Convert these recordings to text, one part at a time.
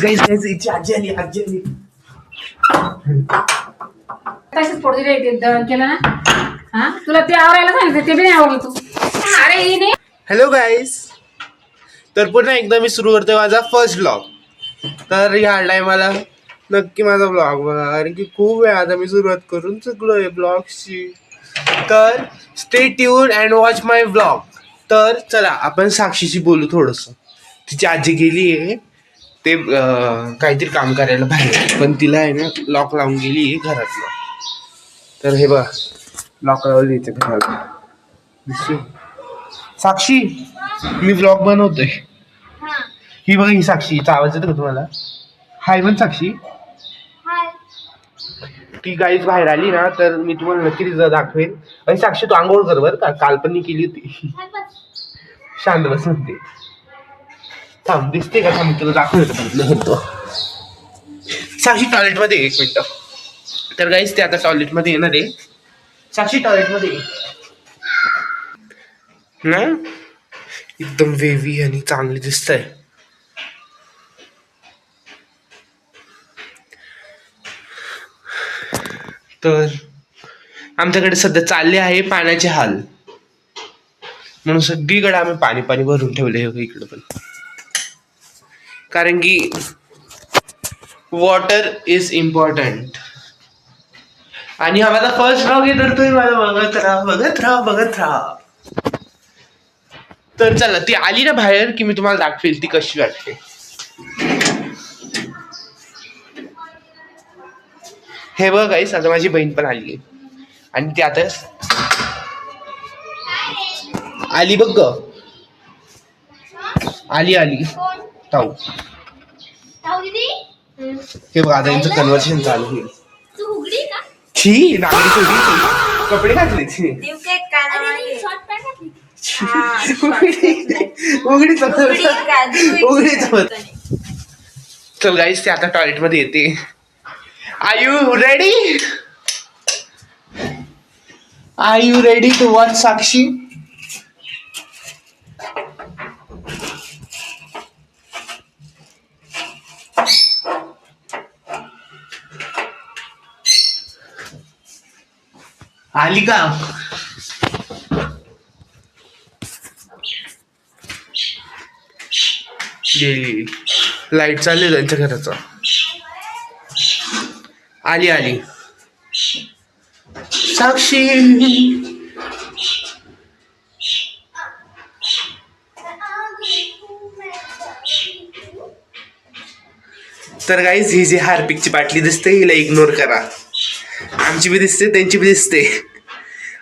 Guys इथे आजी आली तशीच पोटती दळण केलं ना. हा तुला ते आवरायला सांगितलं ते बी नाही आवरलं तू. अरे हिने हॅलो गाईज. तर पुन्हा एकदा मी सुरू करतोय माझा फर्स्ट ब्लॉग. तर ह्या टायमाला नक्की माझा ब्लॉग बघा, कारण की खूप वेळ आता मी सुरुवात करून चुकलोय ब्लॉगची. तर stay tune and watch my blog. तर चला आपण साक्षीशी बोलू थोडंसं. तिची आजी गेली आहे ते काहीतरी काम करायला बाहेर, पण तिला आहे ना लॉक लावून गेली आहे घरातलं. तर हे बघा लॉक लावली इथे घरात. साक्षी मी ब्लॉग बनवतोय. ही बघा ही साक्षी. हिचा आवाज येतो का तुम्हाला? हाय म्हण साक्षी. ती गाईच बाहेर आली ना तर मी तुम्हाला नक्की तिचं दाखवेन. आणि साक्षी तू आंघोळ कर बरं का, काल पण मी केली होती. शांत बस म्हणते. थांब दिसते का? थांब तुला दाखवतो. साक्षी टॉयलेट मध्ये 1 मिनिट. तर गाईस ते आता टॉयलेट मध्ये येणार आहे. साक्षी टॉयलेट मध्ये ना एकदम वेवी आणि चांगली दिसतंय. तर आमच्याकडे सध्या चालले आहे पाण्याचे हाल, म्हणून सगळीकडे आम्ही पाणी पाणी भरून ठेवले इकडे पण, कारण की वॉटर इज इम्पॉर्टंट. आणि हा माझा फर्स्ट ब्लॉग आहे, तर तुम्ही मला बघत राहा. तर चला ती आली ना बाहेर की मी तुम्हाला दाखवेल ती कशी वाटते. हे बघ गाईस आता माझी बहीण पण आली आणि ती आता आली बघ ग. आली ताऊ. हे बघ आता यांचं कन्व्हर्सेशन चालू होईल. छी नागरी छोटी कपडे घातले चल गाईस ते आता टॉयलेट मध्ये येते. Are you ready to watch Sakshi? आली का? गेली. लाईट चालली त्यांच्या घराचा. आली साक्षी. तर गाईज ही जी हार्पिकची बाटली दिसते हिला इग्नोर करा. आमची बी दिसते त्यांची बी दिसते.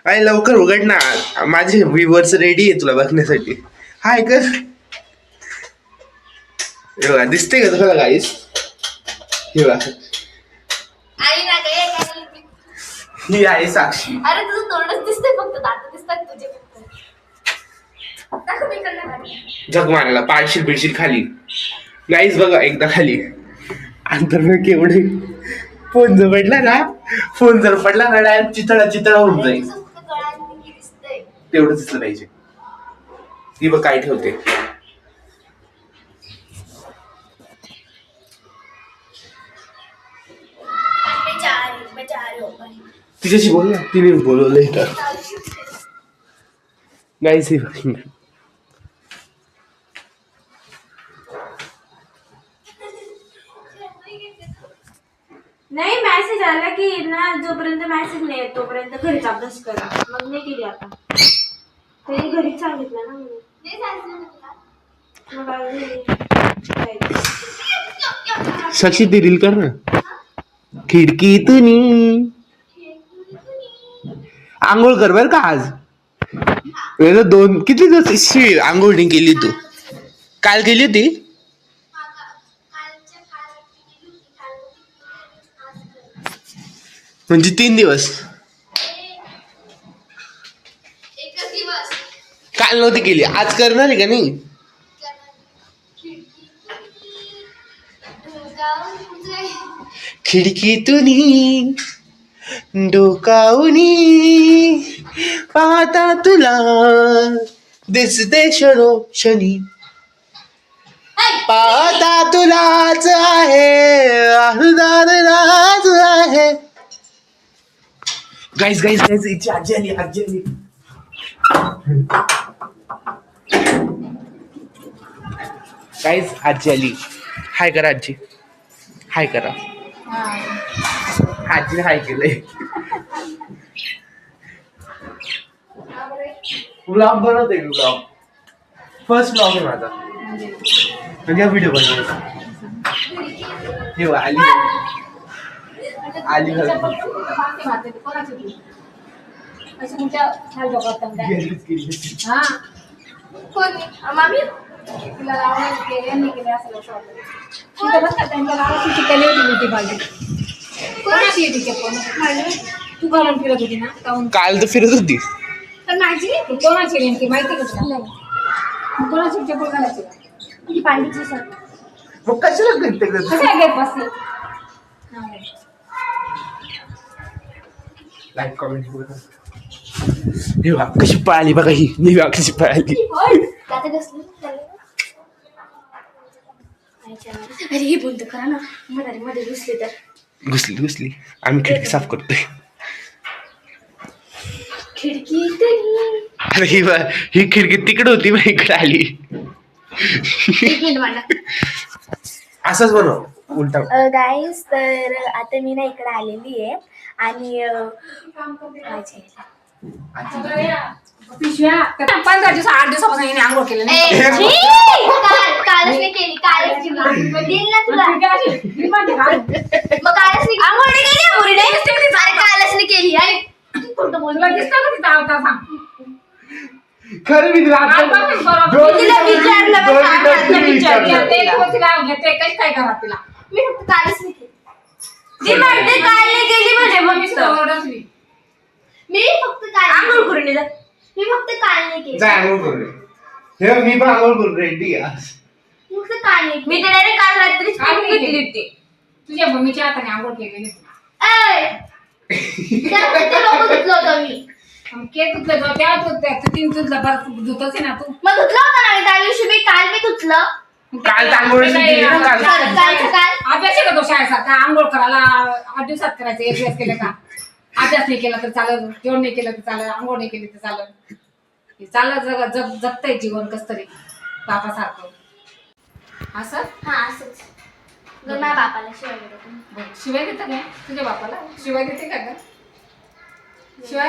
अरे लवकर उघड ना, माझे व्ह्यूअर्स रेडी आहे तुला बघण्यासाठी. हाय कर. एवढा दिसते का तुम्हाला गाईज? एवढा ही आहे साक्षी. अरे तुझं तोंडच दिसतंय, फक्त दात दिसतात तुझे. जग मारायला पाडशील बिडशील खाली. गाईज बघा एकदा खाली अंतर केवढे. फोन जर पडला ना डायरेक्ट चितळा होऊन जाईल. तेवढंच दिसलं पाहिजे. ती बघ काय ठेवते. तिच्याशी बोल ना, तिने बोलवलंय तर. गाईज नाही मेसेज आला की ना, जोपर्यंत मेसेज नाही येत तोपर्यंत घरीच अभ्यास करा. मग नाही केली आता, तरी घरीच सांगितलं ना साक्षी ते रील कर ना. खिडकीतून आंघोळ कर बर का आज. किती दिवस आंघोळ नाही केली तू? काल केली होती. म्हणजे 3 दिवस. काल नव्हती केली, आज करणार आहे का नाही? खिडकीतून डोकावणी पाहता तुला दिसते क्षणोक्षणी. पाहता तुलाच गाईज हिची आजी आली. गाईज आजी आली. हाय करा आजी. हाय करा. आजीने हाय केलंय. व्लॉग बनवते व्लॉग. फर्स्ट व्लॉग आहे माझा. म्हणजे व्हिडिओ बनवायचा. हे बघ, आली गेलीच गेली. मामी तिला लावून केले केले असं असं वाटतं. तिथं बस का त्यांच्या गावात तिची कली होती पाहिजे. कोणाची येते चप्पल? तू घालून फिरत होती ना काहून? काल तर फिरत होती. पण माझी कोणाची नेमकी माहिती का तुला? कोणाची चप्पल घालायची? ती पांडीची सर. मग कशाला करते कशा घेत बसते? लाईक कमेंट हे बघा कशी पळाली बघा ही. नाही बघा कशी पळाली. अरे हे बंद करा ना. मध्ये घुसले तर. घुसली. आम्ही खिडकी साफ करतोय. खिडकी तरी. अरे ही खिडकी तिकडे होती मग इकडे आली. एक मिनिट मला. असंच बनव उलटा. गाईस तर आता मी ना इकडे आलेली आहे आणि पिशव्या 15 दिवस 8 दिवसापासून हिने आंघोळ केलं नाही. कालच नाही केली. कालच देईल ना तुला. मग कालच नाही आंघोळ नाही केली मुरीने. अरे कालच नाही केली. अरे खोटं बोल. तुला दिसतं का तिचा अवतार सांग? खरं मी तिला तिला विचारलं बघ, घेते कशी काय करा तिला? मी फक्त कालच नाही केली. ती म्हणते काल नाही केली म्हणजे मग मी मी ओरडली. मी फक्त काल आंघोळ करून येतात. मी फक्त काल नाही केली. जा आंघोळ करू. हे मी पण आंघोळ करू रेडी आज. फक्त काल नाही. मी तर डायरेक्ट काल रात्रीच काय करून घेतली होती. तुझ्या मम्मीच्या हाताने आंघोळ केलेली. त्यात लोक धुतलं होतं मी. केक तुझं त्या तीन तुझं बरं धुतोच ना तू. मग धुतलं होतं ना मी त्या दिवशी. मी काल मी धुतलं. काल तर आंघोळच नाही केली ना काल. अभ्यास आहे का तो शाळेसारखा? आंघोळ करायला 8 दिवसात करायचं. 1 दिवस केलं का? अभ्यास नाही केला तर चालत, जेवण नाही केलं तर चालत, आंघोळ नाही केली तर चालत. चालत जगतंय जीवन कस तरी बापासारखं. असं हा असंच. माझ्या बापाला शिवाय देतो. शिवाय देतं काय तुझ्या बापाला? शिवाय देते का ग? शिवाय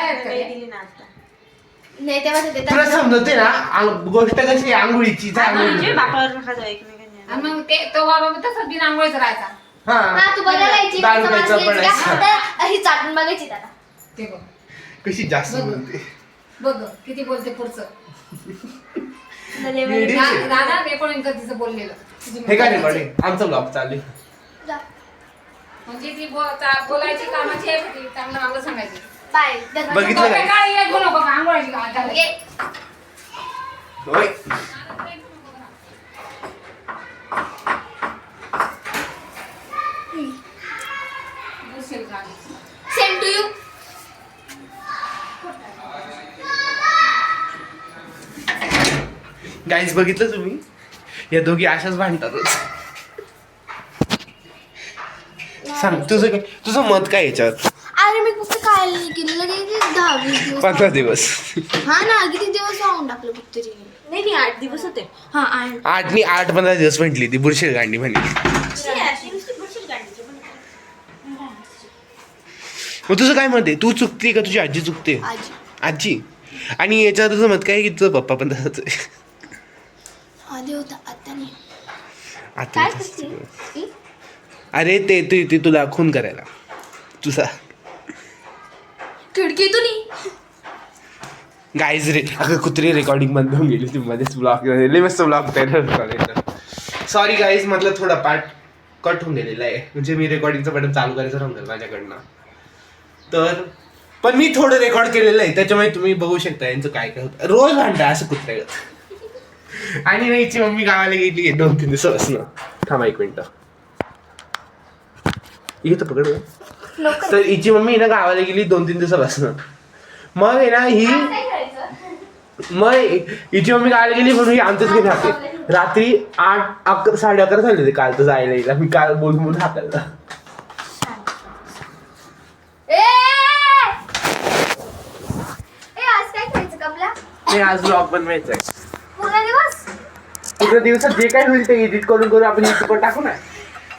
नाही तेव्हा ते देतात. तुला समजते ना गोष्ट कशी आंघोळीची. आणि मग ते तो बाबा तसंच बिना आंघोळीचा राहायचा. हा तू बघायची. दारू प्यायचा पण ही चाटून बघायची त्याला. ते बघ कशी जास्त बोलते. बघ किती बोलते पुढचं. Ladies आहे. दादा रेकॉर्डिंग कर तिचं बोललेलं. हे काय रेकॉर्डिंग? आमचा ब्लॉग चालू आहे. म्हणजे ती बोलायची कामाची आहे ती चांगलं चांगलं सांगायची. बाय. बघितलं काय? काय घेऊ नको आंघोळाची काय होय. Same to you. गाईज बघितलं तुम्ही? या दोघी अशाच भांडतातच. सांग तुझं मत काय याच्यात? अरे मी फक्त काल नाही केलं. लगेच 10-20 दिवस. 15 दिवस. हा ना किती दिवस राहून टाकलं फक्त तरी. नाही 8 दिवस होते. हा 8-15 दिवस म्हटली ती बुरशील गांडी म्हणे. मग तुझं काय मत आहे? तू चुकते का तुझी आजी चुकते? आजी. आणि याच्यात तुझं मत काय की तुझं पप्पा पण तसंच आहे? आधी होता आता नाही. आता अरे ते तुला खून करायला तुझा खिडकीतून गाईज रे. अगं कुत्री रेकॉर्डिंग बंद होऊन गेली. तुम्ही मध्येच ब्लॉग मस्त ब्लॉग तयार. सॉरी गाईज मधलं थोडा पार्ट कट होऊन गेलेला आहे. म्हणजे मी रेकॉर्डिंगचं बटन चालू करायचं राहून गेलं माझ्याकडनं. तर पण मी थोडं रेकॉर्ड केलेलं आहे त्याच्यामुळे तुम्ही बघू शकता यांचं काय काय होतं. रोज भांडा असं कुत्र्यागत. आणि ना हिची मम्मी गावाला गेली 2-3 दिवसापासून. थांबा 1 मिनिट. इथं पकड. तर हिची मम्मी ना गावाला गेली 2-3 दिवसापासून. मग आहे ना मग हिची मम्मी गावाला गेली म्हणून ही आमच्याच घरी राहते. रात्री 8-11 झाले होते काल तर जायला येईल. मी काल बोलून हातायला नाही आज ब्लॉग बनवायचा आहे. पूर्ण दिवस पूर्ण दिवसात जे काय होईल ते एडिट करून करून आपण युट्यूबवर टाकू ना.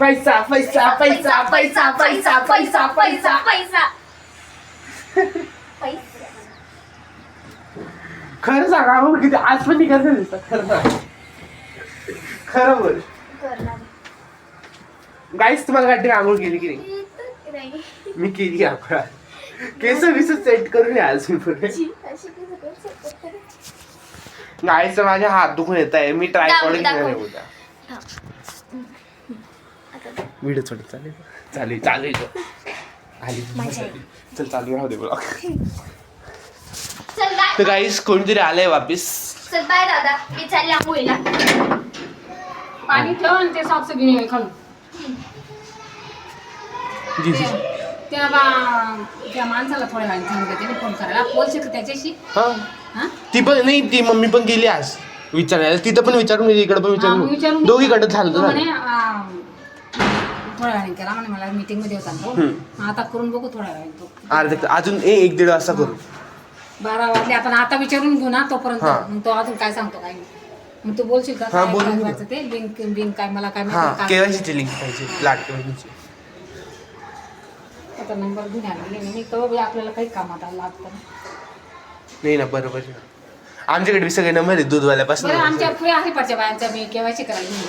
पैसा पैसा पैसा पैसा पैसा पैसा पैसा पैसा खरं सांगा मग किती आज पण निघायचं दिसत. खरं सांग, खरं बोल. गाईस तुम्हाला वाटते आंघोळ केली की नाही? मी केली आंघोळ. केस विस सेट करून या आज मी पुढे. गाईस माझ्या हात दुखून येत आहे. मी ट्राय करून घेणार आहे उद्या. व्हिडिओ थोडं चालेल चालेल चालेल आली चल चालू राहू दे ब्लॉग. चल बाय. तर गाईस कोणीतरी आलंय वापिस. चल बाय दादा, मी चालली आंघोळीला. पाणी ठेव आणि ते सॉक्स घेऊन ये खालून. त्या माणसाला थोड्या वेळाने सांगितलं त्याने फोन करायला. बोलशील का त्याच्याशी? हा ती पण नाही, ती मम्मी पण गेली आज विचारायला. तिथं पण विचारून गेली, इकडे पण विचारून दोघीकडे झालं तर म्हणे थोड्या वेळाने केला म्हणे, मला मीटिंग मध्ये होता तो. आता करून बघू थोड्या वेळाने तो. अर्धे अजून 1-1.5 वाजता करू. 12 वाजले आपण आता विचारून घेऊ ना तोपर्यंत. हा. मग तो अजून काय सांगतो काय नाही. मग तू बोलशील का? हा, काय बोलून करायचं ते लिंक काय मला काय हा माहिती. केवायसीची लिंक पाहिजे लाडकी बहिणीची. आता नंबर घेऊन आलेले नाही तर आपल्याला काही कामात लागतं. नाही ना बरोबर आहे. आमच्याकडे सगळे नंबर आहे दूधवाल्यापासून. बरं आमच्या पुढे आहे पाठच्या बायांचा मी केवायसी करायला नाही.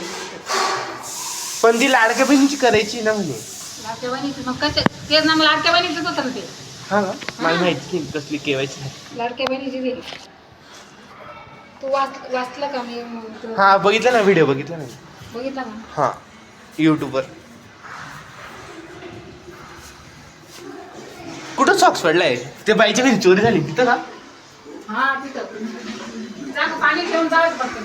पण ती लाडक्या बहिणीची करायची ना म्हणे. लाडक्या बहिणीचं मग कसं तेच ना, मग लाडक्या बहिणीचंच होतं ना ते. हा का? मला माहिती नाही कसली केवायची. लाडक्या बहिणीची दिली. तू वाचलं का? मी हा बघितलं ना, व्हिडिओ बघितला ना. बघितला का? हा युट्यूबवर. कुठं सॉक्स पडलाय? ते बाईच्या घरी चोरी झाली तिथं का? हा तिथं जा का, पाणी ठेवून जावं फक्त.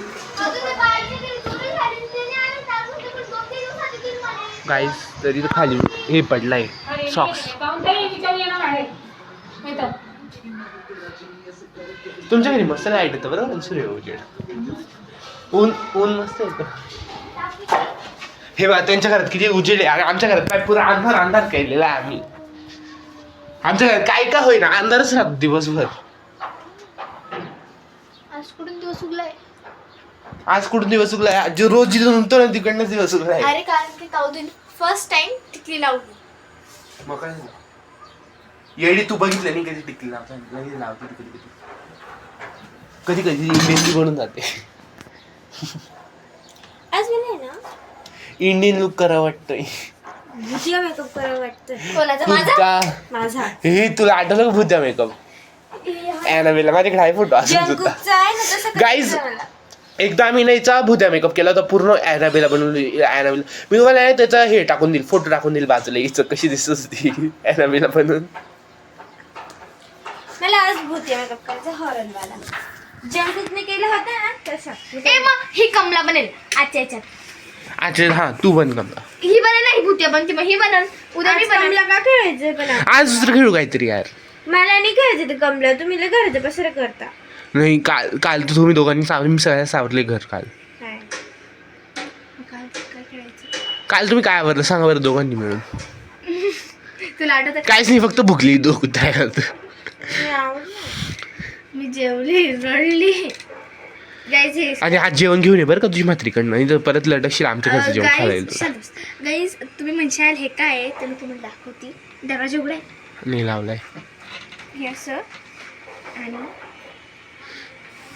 गाईस तरी तर खाली हे पडलाय सॉक्स. विचारून येणार आहे नाही तर. तुमच्या घरी मस्त लाईट येतं बरोबर, सूर्य उजेड. ऊन मस्त येतं. हे बा त्यांच्या घरात किती उजेड आहे. आमच्या घरात काय पुरा अंधार केलेला आहे आम्ही. आमच्या घरात काय होईना अंधारच राहतो दिवसभर. आज कुठून दिवस उगलाय? आज कुठून दिवस उगलाय? जो रोज जिथून उठतो ना तिकडनं दिवस उगलाय. अरे कारण की काऊदीन फर्स्ट टाइम टिकली लावली. मग काय झालं? येडी तू बघितलं नाही कधी टिकली लावता? लावते कधी कधी मेहंदी बनून जाते. आज मी नाही ना इंडियन लुक करा वाटतोय. भुतिया मेकअप करावं वाटतं. कोणाचा? भुत्या. माझा. हे तुला आठवलं का भुत्या मेकअप? ॲनाबेला माझ्याकडे आहे फोटो असून सुद्धा. जंकुकचा आहे ना तसं गाईज एकदा आम्ही नाहीचा भुत्या मेकअप केला होता पूर्ण. ॲनाबेला बनवली. ॲनाबेला मी तुम्हाला त्याचा हे टाकून देईल, फोटो टाकून देईल बाजूला. हिचं कशी दिसत होती ॲनाबेला बनवून. मला आज भुतिया मेकअप करायचा हॉररवाला. जंकुकने केला होता ना तसा. ए मग ही कमला बनेल आजच्या याच्यात. अच्छा हा तू बन कमला. ही बनेल नाही भुतिया बनते मग ही बनल. उद्या मी कमला का खेळायचं पण आज दुसरं खेळू काहीतरी यार. मला नाही खेळायचं ते कमला. तुम्ही लय घराचं पसरं करता. नाही काल तर तुम्ही दोघांनी मी सगळ्या सावरले घर. काल काय खेळायचं? काल तुम्ही काय आवरलं सांगा बरं दोघांनी मिळून? तुला आठवत? काहीच नाही, फक्त भुकली मी जेवली रडली. आणि आज जेवण घेऊन ये बरं का तुझी म्हात्रीकडनं, नाही तर परत लटकशील आमच्या घरचं जेवण खायला येईल तुला. गाईज तुम्ही म्हणशाल हे काय आहे तर मी तुम्हाला दाखवते. दरवाजा उघडा आहे. नाही लावलाय. हे असं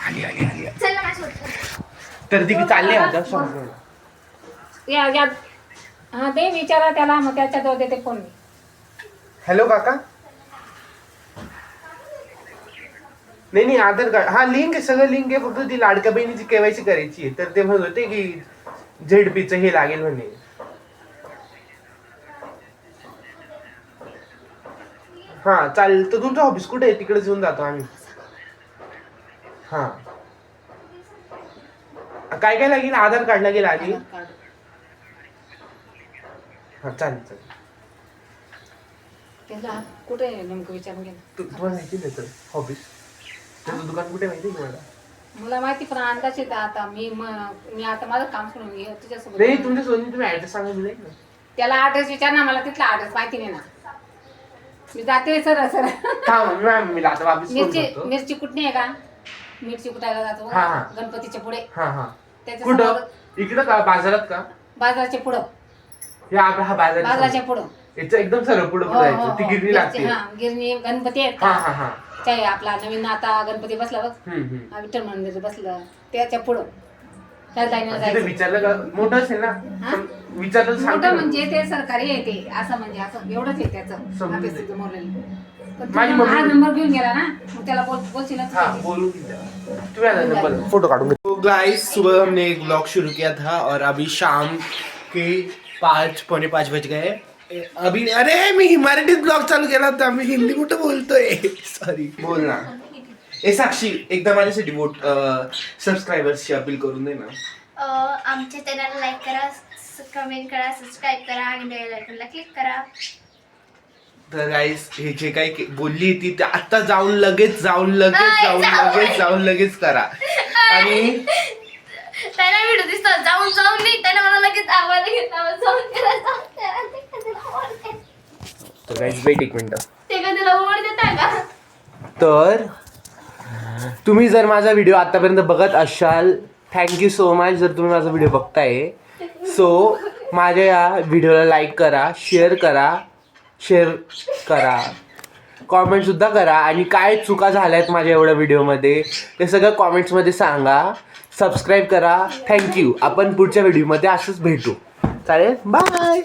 आणि आली चल ना माझ्यासोबत. तर ती चालली आता या हा ते विचारा त्याला, मग त्याच्याजवळ देते फोन. हॅलो काका. नाही आधार कार्ड हा लिंक आहे, सगळं लिंक आहे. फक्त ती लाडक्या बहिणीची केवायसी करायची आहे. तर ते म्हणत होते की झेडपीचं हे लागेल म्हणे. हा चालेल. तर तुमचं ऑफिस कुठे आहे? तिकडे येऊन जातो आम्ही. हा काय लागेल? आधार कार्ड लागेल आधी. हा चालेल. त्याला कुठे नेमकं विचारून घे. तुम्हाला माहिती नाही तर ऑफिस त्याचं दुकान कुठे माहिती तुम्हाला? मला माहिती पण अंदाज येत आता. मी आता माझं काम सोडून घे तुझ्यासोबत. नाही तुमच्या सोबत तुम्ही ऍड्रेस सांगा दिलाय ना. त्याला ऍड्रेस विचार ना, मला तिथला ऍड्रेस माहिती नाही ना. मी जाते सर मी आता वापस फोन करतो. मिरची कुठली आहे का? मिरची कुटायला जातो हा, हा. गणपतीच्या पुढे हा हा त्याच्या कुठं समोर इकडं का बाजारात का बाजाराच्या पुढं हे आपला हा बाजाराच्या बाजार पुढं याचं एकदम सरळ पुढे हो, जायचं हो, ती हो. गिरणी लागते हा गिरणी गणपती आहेत हा का हा हा ते आपला नवीन आता गणपती बसला बघ हम्म. विठ्ठल मंदिर बसलं त्याच्या पुढं त्या लाईनला तिथे जायचं विचारलं का मोठं असेल ना हा? विचारलं तर सांगते मोठं ना. म्हणजे ते सरकारी आहे ते असं म्हणजे असं एवढंच आहे त्याचं समजून ऑफिस दे. तिथं मोरलेलं. पण माझी तू मम्मी- हा नंबर घेऊन गेला ना मग त्याला बोलशील ना तू हाँ त्याची. बोलूँ तुम्हें आना नंबर फोटो काटूंगा। तो गाइस सुबह हमने एक ब्लॉग शुरू किया था और अभी शाम के 5:45 बज गए अभी अरे मी मराठीत ब्लॉग चालू केला होता मी हिंदी कुठं बोलतोय सॉरी बोल ना ए साक्षी एकदा माझ्यासाठी वोट सबस्क्रायबर्सची अपील करून दे ना आमच्या चॅनलला लाईक करा, कमेंट करा, सबस्क्राईब करा आणि बेल आयकॉनला क्लिक करा. तर गाईस हे जे काही बोलली ती ते आता जाऊन लगेच करा आणि त्यांना व्हिडिओ दिसतो जाऊन नाही त्यांना मला लगेच आवाज घेत जाऊन करा. तर गाईस वेट एक मिनिट ते का तुला ओढ देता का? तर तुम्ही जर माझा व्हिडिओ आतापर्यंत बघत असाल थँक्यू सो मच जर तुम्ही माझा व्हिडिओ बघताय सो माझ्या या व्हिडिओला लाईक करा शेअर करा कॉमेंटसुद्धा करा आणि काय चुका झाल्या आहेत माझ्या एवढ्या व्हिडिओमध्ये ते सगळं कॉमेंट्समध्ये सांगा सबस्क्राईब करा थँक्यू आपण पुढच्या व्हिडिओमध्ये असंच भेटू चालेल बाय